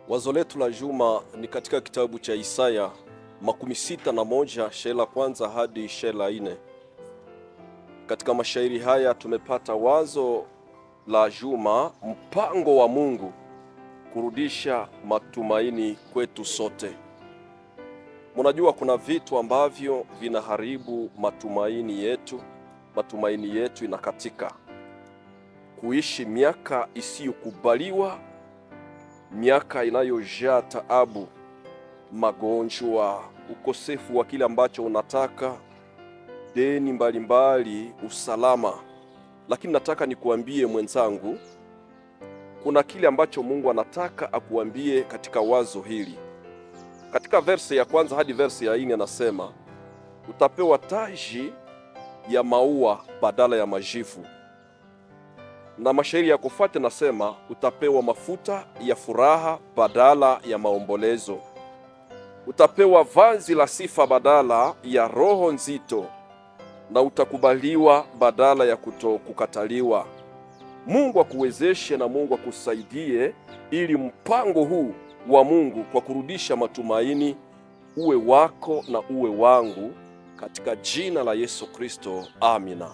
Wazo letu la juma ni katika kitabu cha Isaya 61 shairi la kwanza hadi shairi la 4. Katika mashairi haya tumepata wazo la juma, mpango wa Mungu kurudisha matumaini kwetu sote. Mnajua kuna vitu ambavyo vinaharibu matumaini yetu. Matumaini yetu inakatika. Kuishi miaka isiyokubaliwa, miaka inayojaa taabu, magonjwa, ukosefu wa kile ambacho unataka, deni mbalimbali, usalama. Lakini nataka nikuambie mwenzangu, kuna kile ambacho Mungu anataka akuambie katika wazo hili. Katika verse ya kwanza hadi verse ya 4 anasema, utapewa taji ya maua badala ya majivu. Na mashairi ya kufuata nasema, utapewa mafuta ya furaha badala ya maombolezo. Utapewa vazi la sifa badala ya roho nzito, na utakubaliwa badala ya kukataliwa. Mungu akuwezeshe na Mungu akusaidie ili mpango huu wa Mungu kwa kurudisha matumaini uwe wako na uwe wangu, katika jina la Yesu Kristo. Amina.